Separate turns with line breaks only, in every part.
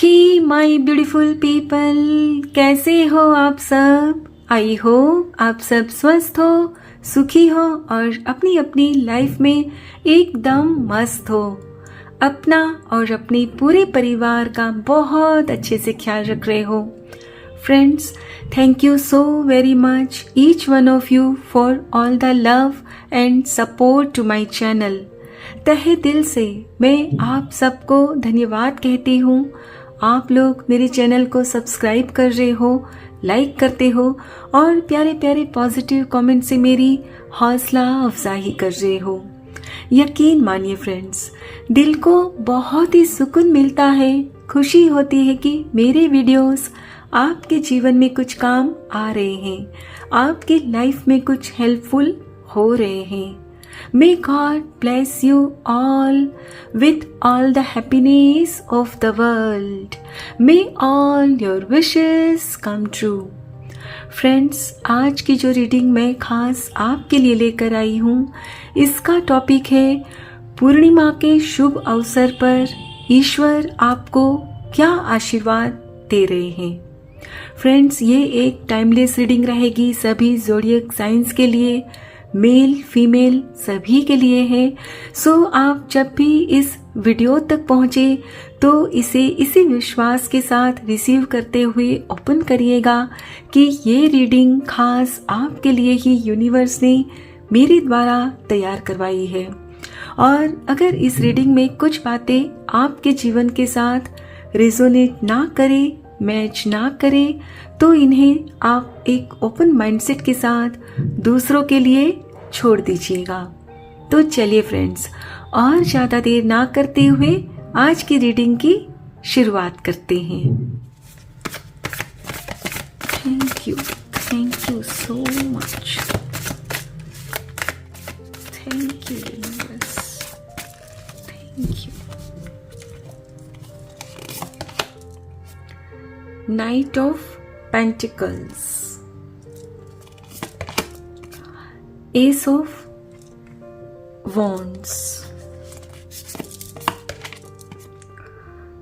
He my beautiful people, कैसे हो आप सब। आई होप आप सब स्वस्थ हो, सुखी हो और अपनी अपनी लाइफ में एकदम मस्त हो। अपना और अपने पूरे परिवार का बहुत अच्छे से ख्याल रख रहे हो। Friends, thank you so very much each one of you for all the love and support to my channel. तहे दिल से मैं आप सबको धन्यवाद कहती हूँ। आप लोग मेरे चैनल को सब्सक्राइब कर रहे हो, लाइक करते हो और प्यारे प्यारे पॉजिटिव कमेंट से मेरी हौसला अफजाई कर रहे हो। यकीन मानिए फ्रेंड्स, दिल को बहुत ही सुकून मिलता है, खुशी होती है कि मेरे वीडियोस आपके जीवन में कुछ काम आ रहे हैं, आपकी लाइफ में कुछ हेल्पफुल हो रहे हैं। May God bless you all with all the happiness of the world. May all your wishes come true. Friends, आज की जो रीडिंग मैं खास आपके लिए लेकर आई हूँ, इसका टॉपिक है पूर्णिमा के शुभ अवसर पर ईश्वर आपको क्या आशीर्वाद दे रहे हैं। फ्रेंड्स, ये एक टाइमलेस रीडिंग रहेगी सभी ज़ोडिएक साइंस के लिए, मेल फीमेल सभी के लिए है। सो आप जब भी इस वीडियो तक पहुँचे तो इसे इसी विश्वास के साथ रिसीव करते हुए ओपन करिएगा कि ये रीडिंग खास आपके लिए ही यूनिवर्स ने मेरे द्वारा तैयार करवाई है। और अगर इस रीडिंग में कुछ बातें आपके जीवन के साथ रेजोनेट ना करे, मैच ना करे, तो इन्हें आप एक ओपन माइंडसेट के साथ दूसरों के लिए छोड़ दीजिएगा। तो चलिए फ्रेंड्स, और ज़्यादा देर ना करते हुए आज की रीडिंग की शुरुआत करते हैं। Thank you so much. Thank you universe, thank you. Knight of Pentacles, Ace of Wands,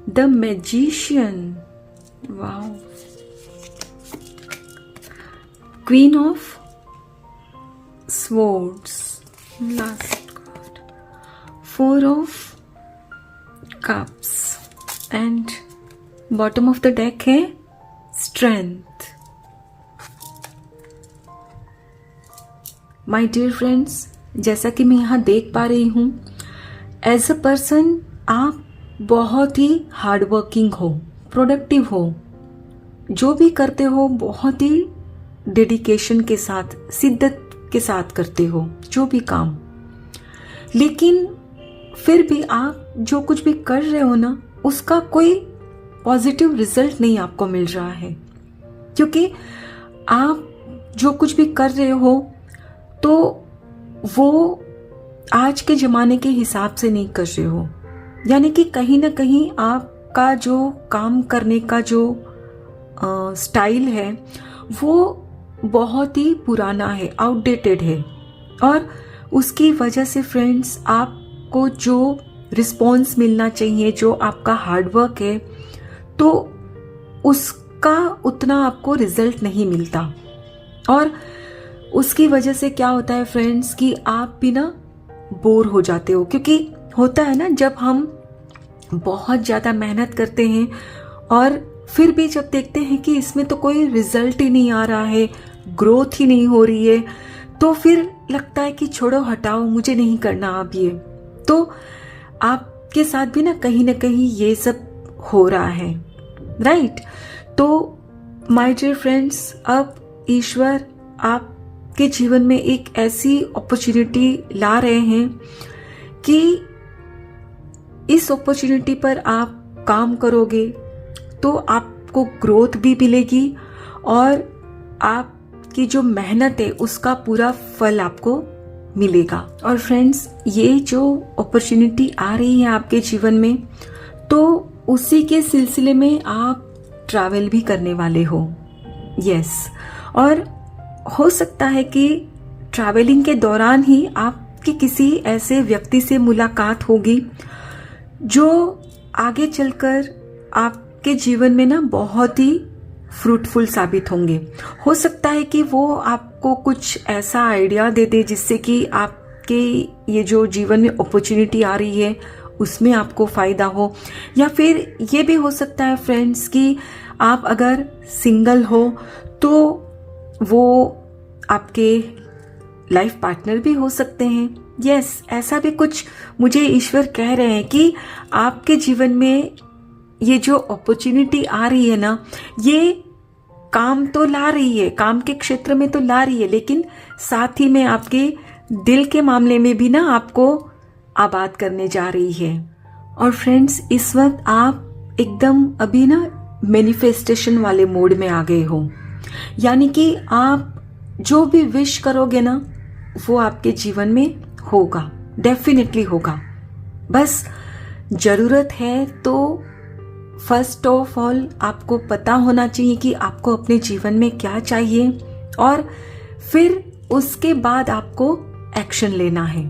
the Magician, wow, Queen of Swords, last card, Four of Cups and bottom of the deck है strength. My dear friends, जैसा कि मैं यहाँ देख पा रही हूँ, as a person आप बहुत ही हार्ड वर्किंग हो, प्रोडक्टिव हो, जो भी करते हो बहुत ही डेडिकेशन के साथ, शिद्दत के साथ करते हो जो भी काम। लेकिन फिर भी आप जो कुछ भी कर रहे हो ना, उसका कोई पॉजिटिव रिजल्ट नहीं आपको मिल रहा है, क्योंकि आप जो कुछ भी कर रहे हो तो वो आज के ज़माने के हिसाब से नहीं कर रहे हो। यानी कि कहीं ना कहीं आपका जो काम करने का जो स्टाइल है वो बहुत ही पुराना है, आउटडेटेड है। और उसकी वजह से फ्रेंड्स, आपको जो रिस्पॉन्स मिलना चाहिए, जो आपका हार्डवर्क है, तो उसका उतना आपको रिजल्ट नहीं मिलता। और उसकी वजह से क्या होता है फ्रेंड्स कि आप भी ना बोर हो जाते हो, क्योंकि होता है ना, जब हम बहुत ज़्यादा मेहनत करते हैं और फिर भी जब देखते हैं कि इसमें तो कोई रिजल्ट ही नहीं आ रहा है, ग्रोथ ही नहीं हो रही है, तो फिर लगता है कि छोड़ो, हटाओ, मुझे नहीं करना अब ये। तो आपके साथ भी ना कहीं ये सब हो रहा है, राइट। तो माय डियर फ्रेंड्स, अब ईश्वर आपके जीवन में एक ऐसी अपॉर्चुनिटी ला रहे हैं कि इस अपॉर्चुनिटी पर आप काम करोगे तो आपको ग्रोथ भी मिलेगी और आपकी जो मेहनत है उसका पूरा फल आपको मिलेगा। और फ्रेंड्स, ये जो अपॉर्चुनिटी आ रही है आपके जीवन में, तो उसी के सिलसिले में आप ट्रैवल भी करने वाले हो। यस, और हो सकता है कि ट्रैवलिंग के दौरान ही आपकी किसी ऐसे व्यक्ति से मुलाकात होगी जो आगे चलकर आप आपके जीवन में ना बहुत ही फ्रूटफुल साबित होंगे। हो सकता है कि वो आपको कुछ ऐसा आइडिया दे दे जिससे कि आपके ये जो जीवन में अपॉर्चुनिटी आ रही है उसमें आपको फ़ायदा हो। या फिर ये भी हो सकता है फ्रेंड्स कि आप अगर सिंगल हो तो वो आपके लाइफ पार्टनर भी हो सकते हैं। यस, ऐसा भी कुछ मुझे ईश्वर कह रहे हैं कि आपके जीवन में ये जो अपॉर्चुनिटी आ रही है ना, ये काम तो ला रही है, काम के क्षेत्र में तो ला रही है, लेकिन साथ ही में आपके दिल के मामले में भी ना आपको आबाद करने जा रही है। और फ्रेंड्स, इस वक्त आप एकदम अभी ना मैनिफेस्टेशन वाले मोड में आ गए हो, यानी कि आप जो भी विश करोगे ना वो आपके जीवन में होगा, डेफिनेटली होगा। बस जरूरत है तो फर्स्ट ऑफ ऑल आपको पता होना चाहिए कि आपको अपने जीवन में क्या चाहिए, और फिर उसके बाद आपको एक्शन लेना है।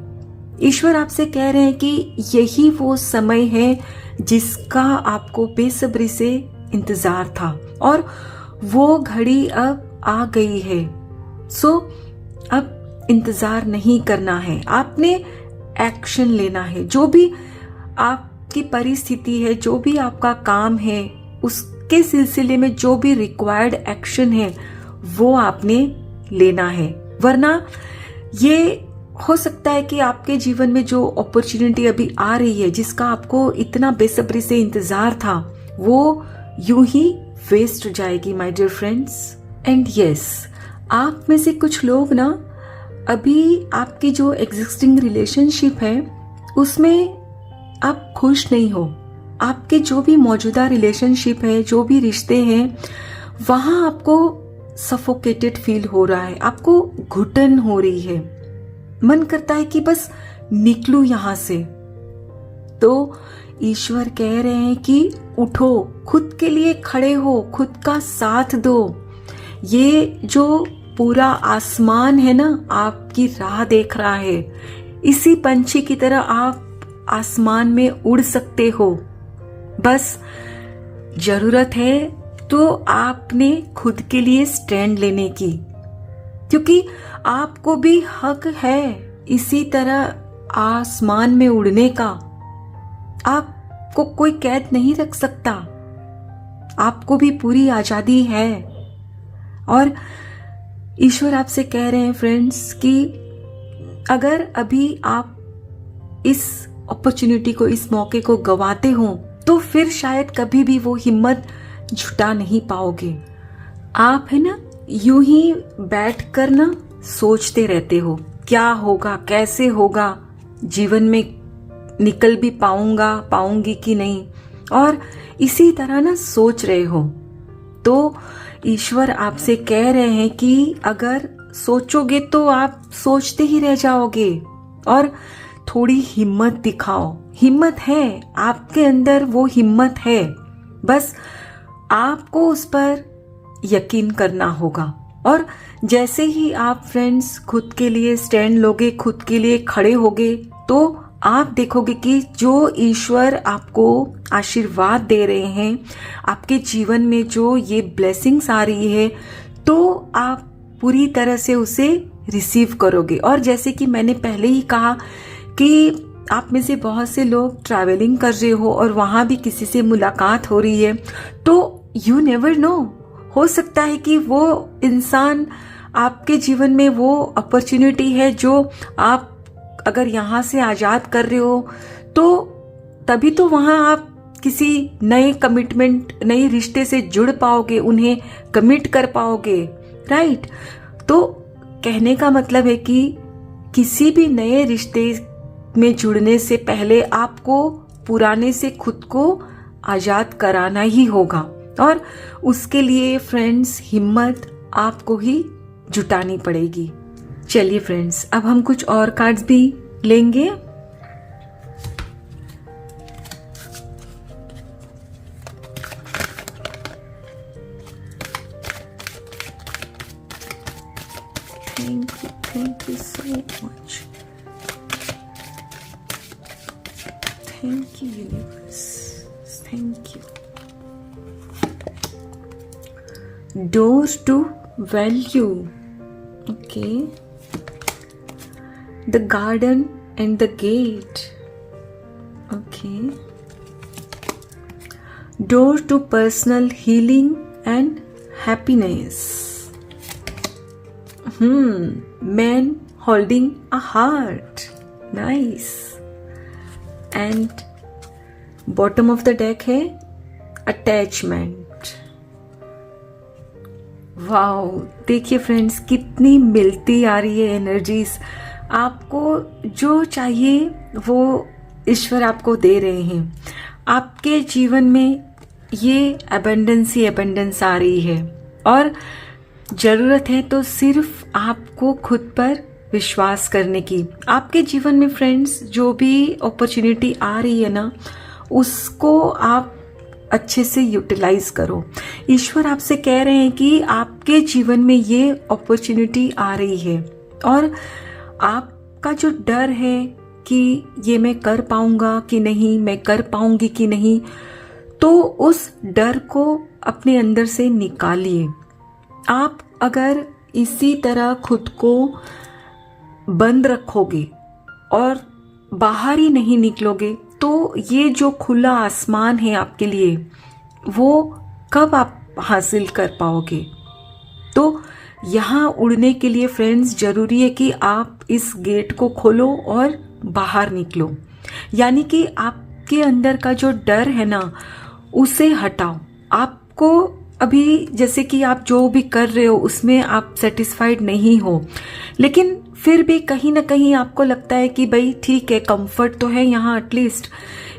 ईश्वर आपसे कह रहे हैं कि यही वो समय है जिसका आपको बेसब्री से इंतजार था और वो घड़ी अब आ गई है। सो अब इंतजार नहीं करना है, आपने एक्शन लेना है। जो भी आपकी परिस्थिति है, जो भी आपका काम है, उसके सिलसिले में जो भी रिक्वायर्ड एक्शन है वो आपने लेना है। वरना ये हो सकता है कि आपके जीवन में जो अपॉर्चुनिटी अभी आ रही है, जिसका आपको इतना बेसब्री से इंतजार था, वो यूं ही वेस्ट हो जाएगी my dear friends. And yes, आप में से कुछ लोग ना अभी आपकी जो एग्जिस्टिंग रिलेशनशिप है उसमें आप खुश नहीं हो। आपके जो भी मौजूदा रिलेशनशिप है, जो भी रिश्ते हैं, वहां आपको सफोकेटेड फील हो रहा है, आपको घुटन हो रही है, मन करता है कि बस निकलूं यहां से। तो ईश्वर कह रहे हैं कि उठो, खुद के लिए खड़े हो, खुद का साथ दो। ये जो पूरा आसमान है ना, आपकी राह देख रहा है। इसी पंछी की तरह आप आसमान में उड़ सकते हो। बस जरूरत है तो आपने खुद के लिए स्टैंड लेने की, क्योंकि आपको भी हक है इसी तरह आसमान में उड़ने का। आपको कोई कैद नहीं रख सकता, आपको भी पूरी आजादी है। और ईश्वर आपसे कह रहे हैं फ्रेंड्स कि अगर अभी आप इस अपॉर्चुनिटी को, इस मौके को गवाते हो तो फिर शायद कभी भी वो हिम्मत जुटा नहीं पाओगे। आप है ना यूं ही बैठ कर ना सोचते रहते हो, क्या होगा, कैसे होगा, जीवन में निकल भी पाऊंगी कि नहीं, और इसी तरह ना सोच रहे हो। तो ईश्वर आपसे कह रहे हैं कि अगर सोचोगे तो आप सोचते ही रह जाओगे, और थोड़ी हिम्मत दिखाओ। हिम्मत है आपके अंदर, वो हिम्मत है, बस आपको उस पर यकीन करना होगा। और जैसे ही आप फ्रेंड्स खुद के लिए स्टैंड लोगे, खुद के लिए खड़े होगे, तो आप देखोगे कि जो ईश्वर आपको आशीर्वाद दे रहे हैं, आपके जीवन में जो ये ब्लेसिंग्स आ रही है, तो आप पूरी तरह से उसे रिसीव करोगे। और जैसे कि मैंने पहले ही कहा कि आप में से बहुत से लोग ट्रैवलिंग कर रहे हो और वहां भी किसी से मुलाकात हो रही है, तो यू नेवर नो, हो सकता है कि वो इंसान आपके जीवन में वो अपॉर्चुनिटी है जो आप अगर यहाँ से आजाद कर रहे हो, तो तभी तो वहां आप किसी नए कमिटमेंट, नए रिश्ते से जुड़ पाओगे, उन्हें कमिट कर पाओगे, राइट। तो कहने का मतलब है कि किसी भी नए रिश्ते में जुड़ने से पहले आपको पुराने से खुद को आजाद कराना ही होगा, और उसके लिए फ्रेंड्स हिम्मत आपको ही जुटानी पड़ेगी। चलिए फ्रेंड्स, अब हम कुछ और कार्ड्स भी लेंगे। Thank you so much. Thank you universe. Thank you. door to value. Okay. The garden and the gate. Okay. Door to personal healing and happiness. Man holding a heart. Nice. And bottom of the deck है attachment. Wow, देखिए friends कितनी मिलती आ रही है energies. आपको जो चाहिए वो ईश्वर आपको दे रहे हैं। आपके जीवन में ये अबंडेंस ही अबंडेंस आ रही है और जरूरत है तो सिर्फ आपको खुद पर विश्वास करने की। आपके जीवन में फ्रेंड्स जो भी अपॉर्चुनिटी आ रही है ना, उसको आप अच्छे से यूटिलाइज करो। ईश्वर आपसे कह रहे हैं कि आपके जीवन में ये अपॉर्चुनिटी आ रही है और आपका जो डर है कि ये मैं कर पाऊंगा कि नहीं, मैं कर पाऊंगी कि नहीं, तो उस डर को अपने अंदर से निकालिए। आप अगर इसी तरह खुद को बंद रखोगे और बाहर ही नहीं निकलोगे तो ये जो खुला आसमान है आपके लिए वो कब आप हासिल कर पाओगे। तो यहाँ उड़ने के लिए फ्रेंड्स जरूरी है कि आप इस गेट को खोलो और बाहर निकलो। यानी कि आपके अंदर का जो डर है ना उसे हटाओ। आपको अभी जैसे कि आप जो भी कर रहे हो उसमें आप सेटिस्फाइड नहीं हो, लेकिन फिर भी कहीं ना कहीं आपको लगता है कि भाई ठीक है, कंफर्ट तो है यहाँ एटलीस्ट।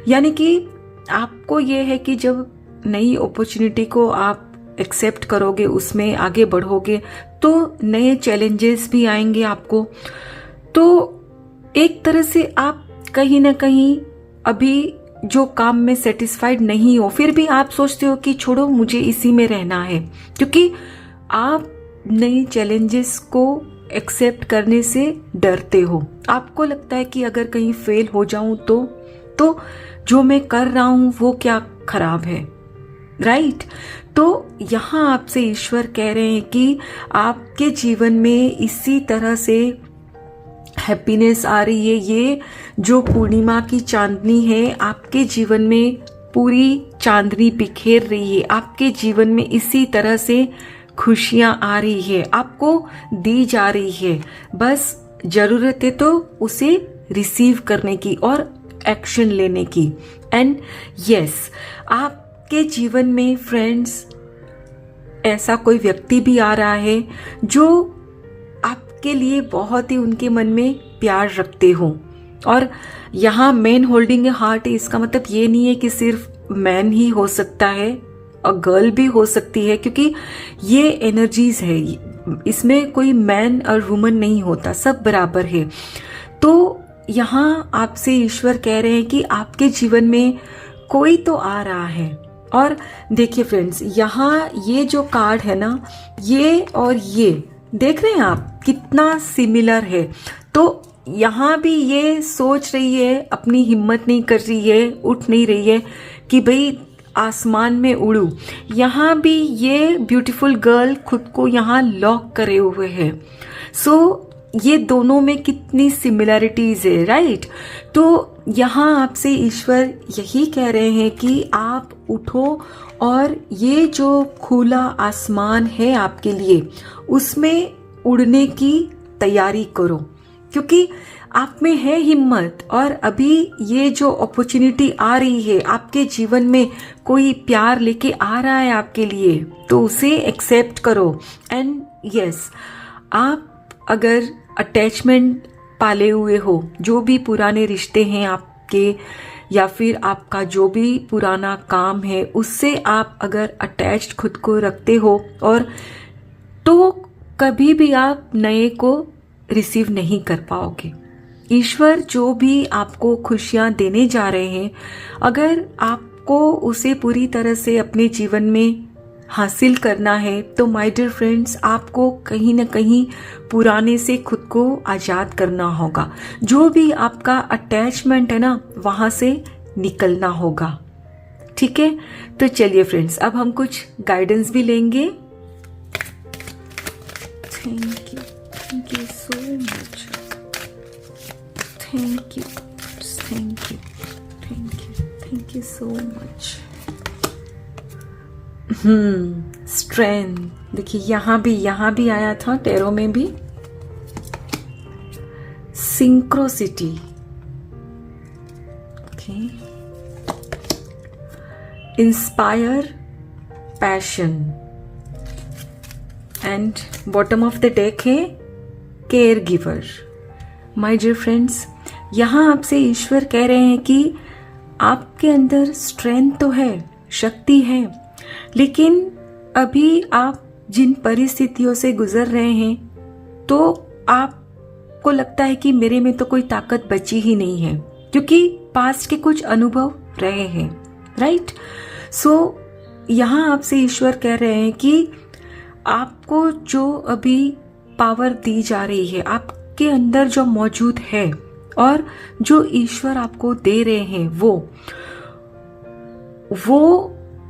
यानी कि आपको ये है कि जब नई अपॉर्चुनिटी को आप एक्सेप्ट करोगे, उसमें आगे बढ़ोगे, तो नए चैलेंजेस भी आएंगे आपको। तो एक तरह से आप कहीं ना कहीं अभी जो काम में सेटिस्फाइड नहीं हो, फिर भी आप सोचते हो कि छोड़ो मुझे इसी में रहना है, क्योंकि आप नई चैलेंजेस को एक्सेप्ट करने से डरते हो। आपको लगता है कि अगर कहीं फेल हो जाऊं तो जो मैं कर रहा हूं वो क्या खराब है, राइट। तो यहाँ आपसे ईश्वर कह रहे हैं कि आपके जीवन में इसी तरह से हैप्पीनेस आ रही है। ये जो पूर्णिमा की चांदनी है आपके जीवन में पूरी चांदनी बिखेर रही है। आपके जीवन में इसी तरह से खुशियां आ रही है, आपको दी जा रही है। बस जरूरत है तो उसे रिसीव करने की और एक्शन लेने की। एंड यस, आपके जीवन में फ्रेंड्स ऐसा कोई व्यक्ति भी आ रहा है जो आपके लिए बहुत ही उनके मन में प्यार रखते हो। और यहाँ मैन होल्डिंग ए हार्ट, इसका मतलब ये नहीं है कि सिर्फ मैन ही हो सकता है और गर्ल भी हो सकती है, क्योंकि ये एनर्जीज है, इसमें कोई मैन और वुमन नहीं होता, सब बराबर है। तो यहाँ आपसे ईश्वर कह रहे हैं कि आपके जीवन में कोई तो आ रहा है। और देखिए फ्रेंड्स, यहाँ ये जो कार्ड है ना, ये और ये देख रहे हैं आप कितना सिमिलर है। तो यहाँ भी ये सोच रही है, अपनी हिम्मत नहीं कर रही है, उठ नहीं रही है कि भाई आसमान में उड़ू। यहाँ भी ये ब्यूटीफुल गर्ल खुद को यहाँ लॉक करे हुए है। सो ये दोनों में कितनी सिमिलरिटीज है, राइट। तो यहाँ आपसे ईश्वर यही कह रहे हैं कि आप उठो और ये जो खुला आसमान है आपके लिए उसमें उड़ने की तैयारी करो, क्योंकि आप में है हिम्मत। और अभी ये जो अपॉर्चुनिटी आ रही है आपके जीवन में, कोई प्यार लेके आ रहा है आपके लिए, तो उसे एक्सेप्ट करो। एंड यस, आप अगर अटैचमेंट पाले हुए हो, जो भी पुराने रिश्ते हैं आपके या फिर आपका जो भी पुराना काम है, उससे आप अगर अटैच्ड खुद को रखते हो, और तो कभी भी आप नए को रिसीव नहीं कर पाओगे। ईश्वर जो भी आपको खुशियां देने जा रहे हैं, अगर आपको उसे पूरी तरह से अपने जीवन में हासिल करना है, तो माय डियर फ्रेंड्स, आपको कहीं ना कहीं पुराने से खुद को आजाद करना होगा। जो भी आपका अटैचमेंट है ना, वहां से निकलना होगा। ठीक है, तो चलिए फ्रेंड्स, अब हम कुछ गाइडेंस भी लेंगे। Thank you. Thank you so much. Thank you. Thank you. Thank you. Thank you so much. Strength देखिए, यहाँ भी आया था टेरो में भी। Synchronicity, okay. Inspire, passion, and bottom of the deck है care giver. My dear friends, यहाँ आपसे ईश्वर कह रहे हैं कि आपके अंदर स्ट्रेंथ तो है, शक्ति है, लेकिन अभी आप जिन परिस्थितियों से गुजर रहे हैं तो आपको लगता है कि मेरे में तो कोई ताकत बची ही नहीं है, क्योंकि पास्ट के कुछ अनुभव रहे हैं, राइट। सो यहाँ आपसे ईश्वर कह रहे हैं कि आपको जो अभी पावर दी जा रही है, आपके अंदर जो मौजूद है और जो ईश्वर आपको दे रहे हैं, वो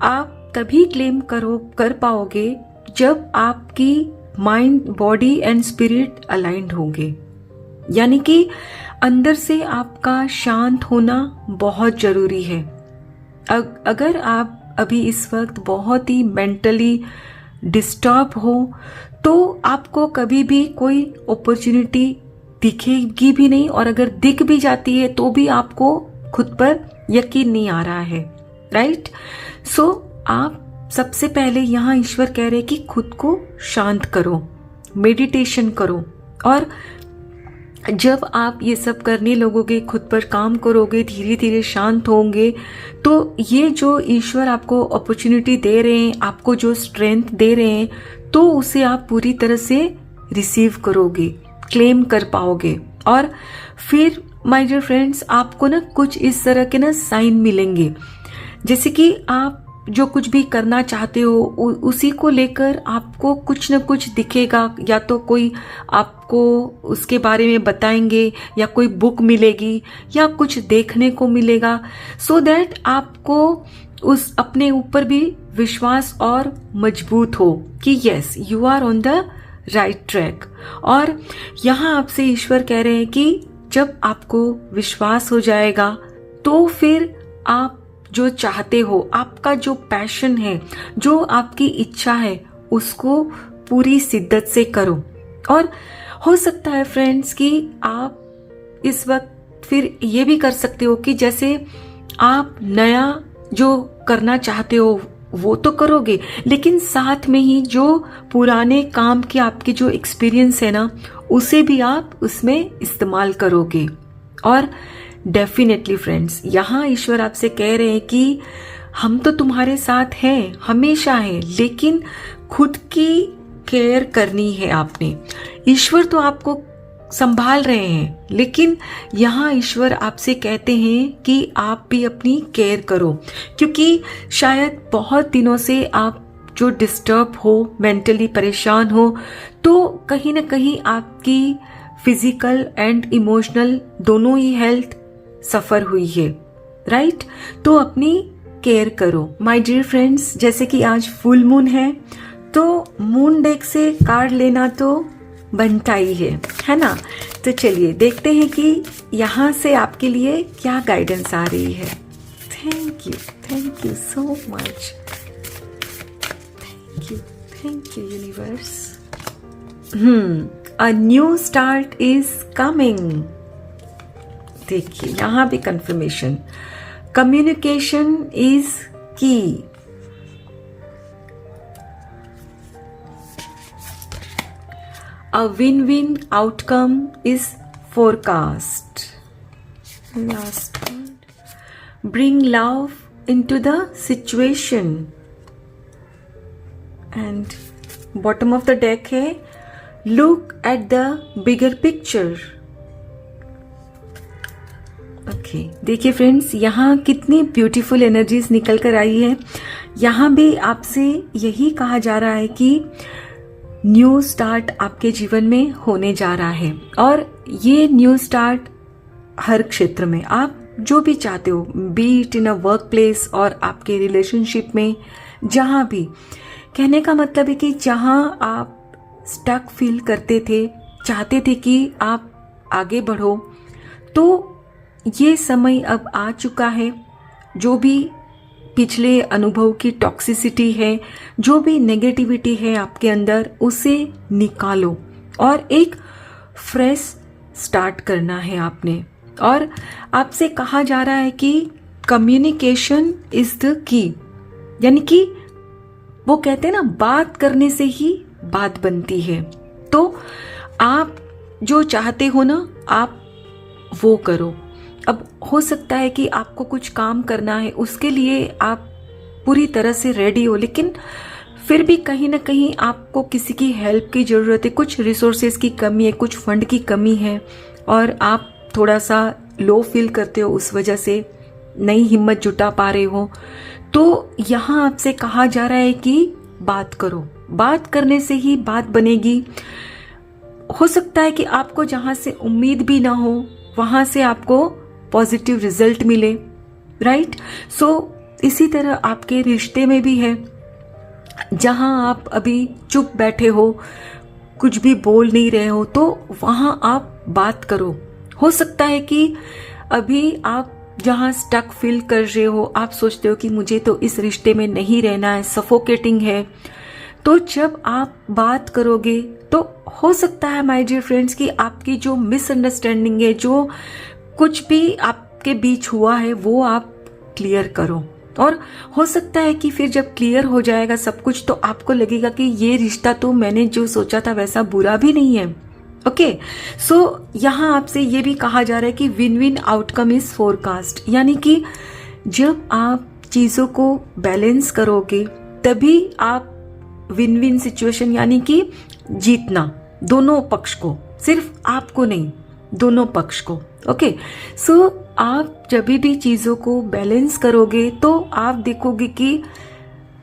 आप तभी क्लेम कर पाओगे जब आपकी mind, body and spirit aligned होंगे। यानी कि अंदर से आपका शांत होना बहुत जरूरी है। अगर आप अभी इस वक्त बहुत ही मेंटली डिस्टर्ब हो तो आपको कभी भी कोई अपॉर्चुनिटी दिखेगी भी नहीं, और अगर दिख भी जाती है तो भी आपको खुद पर यकीन नहीं आ रहा है, राइट। सो आप सबसे पहले यहाँ ईश्वर कह रहे हैं कि खुद को शांत करो, मेडिटेशन करो, और जब आप ये सब करने लगोगे, खुद पर काम करोगे, धीरे धीरे शांत होंगे, तो ये जो ईश्वर आपको अपॉर्चुनिटी दे रहे हैं, आपको जो स्ट्रेंथ दे रहे हैं, तो उसे आप पूरी तरह से रिसीव करोगे, क्लेम कर पाओगे। और फिर माय डियर फ्रेंड्स, आपको ना कुछ इस तरह के ना साइन मिलेंगे, जैसे कि आप जो कुछ भी करना चाहते हो उसी को लेकर आपको कुछ न कुछ दिखेगा, या तो कोई आपको उसके बारे में बताएंगे, या कोई बुक मिलेगी, या कुछ देखने को मिलेगा, सो दैट आपको उस अपने ऊपर भी विश्वास और मजबूत हो कि yes, you are on the right track. और यहाँ आपसे ईश्वर कह रहे हैं कि जब आपको विश्वास हो जाएगा तो फिर आप जो चाहते हो, आपका जो पैशन है, जो आपकी इच्छा है, उसको पूरी शिद्दत से करो। और हो सकता है फ्रेंड्स कि आप इस वक्त फिर ये भी कर सकते हो कि जैसे आप नया जो करना चाहते हो वो तो करोगे, लेकिन साथ में ही जो पुराने काम के आपके जो एक्सपीरियंस है ना, उसे भी आप उसमें इस्तेमाल करोगे। और डेफिनेटली फ्रेंड्स, यहाँ ईश्वर आपसे कह रहे हैं कि हम तो तुम्हारे साथ हैं, हमेशा हैं, लेकिन खुद की केयर करनी है आपने। ईश्वर तो आपको संभाल रहे हैं, लेकिन यहाँ ईश्वर आपसे कहते हैं कि आप भी अपनी केयर करो, क्योंकि शायद बहुत दिनों से आप जो डिस्टर्ब हो, मेंटली परेशान हो, तो कहीं ना कहीं आपकी फिजिकल एंड इमोशनल दोनों ही हेल्थ सफर हुई है, राइट। तो अपनी केयर करो माय डियर फ्रेंड्स। जैसे कि आज फुल मून है, तो मून डेक से कार्ड लेना तो बनता ही है ना। तो चलिए देखते हैं कि यहाँ से आपके लिए क्या गाइडेंस आ रही है। Thank you so much, thank you universe. A new start is coming. देखिए यहाँ भी कंफर्मेशन, कम्युनिकेशन इज की। A win-win outcome is forecast. Last word. Bring love into the situation. And bottom of the deck है, look at the bigger picture. Okay, देखिए friends, यहाँ कितनी beautiful energies निकल कर आई है। यहाँ भी आपसे यही कहा जा रहा है कि न्यू स्टार्ट आपके जीवन में होने जा रहा है, और ये न्यू स्टार्ट हर क्षेत्र में आप जो भी चाहते हो, B it in a work place और आपके रिलेशनशिप में, जहाँ भी। कहने का मतलब है कि जहाँ आप स्टक फील करते थे, चाहते थे कि आप आगे बढ़ो, तो ये समय अब आ चुका है। जो भी पिछले अनुभव की टॉक्सिसिटी है, जो भी नेगेटिविटी है आपके अंदर, उसे निकालो और एक फ्रेश स्टार्ट करना है आपने। और आपसे कहा जा रहा है कि कम्युनिकेशन इज द की, यानी कि वो कहते हैं ना, बात करने से ही बात बनती है। तो आप जो चाहते हो ना, आप वो करो। अब हो सकता है कि आपको कुछ काम करना है, उसके लिए आप पूरी तरह से रेडी हो, लेकिन फिर भी कहीं ना कहीं आपको किसी की हेल्प की ज़रूरत है, कुछ रिसोर्सेज की कमी है, कुछ फंड की कमी है, और आप थोड़ा सा लो फील करते हो, उस वजह से नई हिम्मत जुटा पा रहे हो। तो यहाँ आपसे कहा जा रहा है कि बात करो, बात करने से ही बात बनेगी। हो सकता है कि आपको जहाँ से उम्मीद भी ना हो, वहाँ से आपको पॉजिटिव रिजल्ट मिले, राइट। सो इसी तरह आपके रिश्ते में भी है, जहाँ आप अभी चुप बैठे हो, कुछ भी बोल नहीं रहे हो, तो वहाँ आप बात करो। हो सकता है कि अभी आप जहाँ स्टक फील कर रहे हो, आप सोचते हो कि मुझे तो इस रिश्ते में नहीं रहना है, सफोकेटिंग है, तो जब आप बात करोगे तो हो सकता है माय डियर फ्रेंड्स कि आपकी जो मिसअंडरस्टैंडिंग है, जो कुछ भी आपके बीच हुआ है, वो आप क्लियर करो। और हो सकता है कि फिर जब क्लियर हो जाएगा सब कुछ, तो आपको लगेगा कि ये रिश्ता तो मैंने जो सोचा था वैसा बुरा भी नहीं है। ओके, सो यहाँ आपसे ये भी कहा जा रहा है कि win win outcome is forecast, यानी कि जब आप चीज़ों को बैलेंस करोगे तभी आप विन विन सिचुएशन, यानी कि जीतना दोनों पक्ष को, सिर्फ आपको नहीं, दोनों पक्ष को। ओके, सो आप जब भी चीज़ों को बैलेंस करोगे तो आप देखोगे कि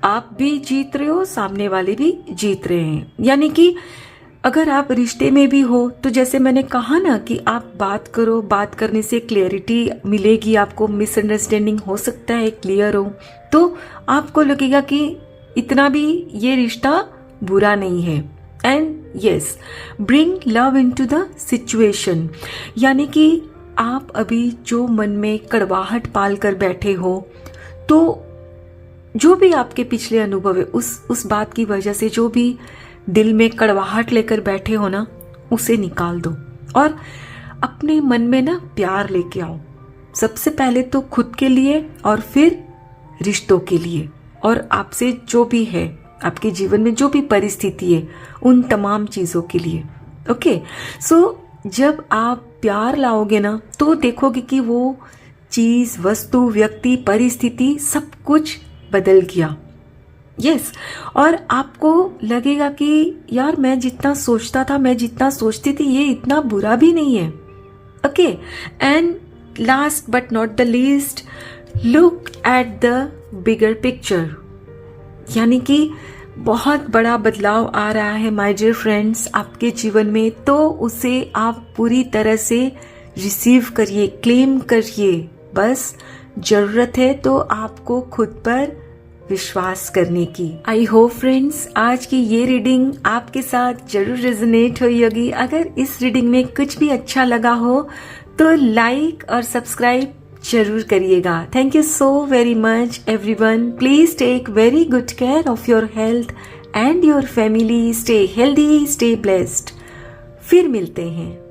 आप भी जीत रहे हो, सामने वाले भी जीत रहे हैं। यानी कि अगर आप रिश्ते में भी हो तो जैसे मैंने कहा ना कि आप बात करो, बात करने से क्लियरिटी मिलेगी आपको, मिसअंडरस्टैंडिंग हो सकता है क्लियर हो, तो आपको लगेगा कि इतना भी ये रिश्ता बुरा नहीं है। And yes, bring love into the situation, यानी कि आप अभी जो मन में कड़वाहट पाल कर बैठे हो, तो जो भी आपके पिछले अनुभव है, उस बात की वजह से जो भी दिल में कड़वाहट लेकर बैठे हो ना, उसे निकाल दो और अपने मन में ना प्यार लेके आओ। सबसे पहले तो खुद के लिए और फिर रिश्तों के लिए, और आपसे जो भी है, आपके जीवन में जो भी परिस्थिति है, उन तमाम चीज़ों के लिए। ओके, सो जब आप प्यार लाओगे ना, तो देखोगे कि वो चीज़, वस्तु, व्यक्ति, परिस्थिति सब कुछ बदल गया। यस, और आपको लगेगा कि यार मैं जितना सोचता था, मैं जितना सोचती थी, ये इतना बुरा भी नहीं है। Okay, and last but not the least, look at the bigger picture, यानी कि बहुत बड़ा बदलाव आ रहा है माय डियर फ्रेंड्स आपके जीवन में, तो उसे आप पूरी तरह से रिसीव करिए, क्लेम करिए। बस जरूरत है तो आपको खुद पर विश्वास करने की। आई होप फ्रेंड्स आज की ये रीडिंग आपके साथ जरूर रेजोनेट हुई होगी। अगर इस रीडिंग में कुछ भी अच्छा लगा हो तो लाइक और सब्सक्राइब जरूर करिएगा। Thank you so very much everyone. Please take very good care of your health and your family. Stay healthy, stay blessed. फिर मिलते हैं।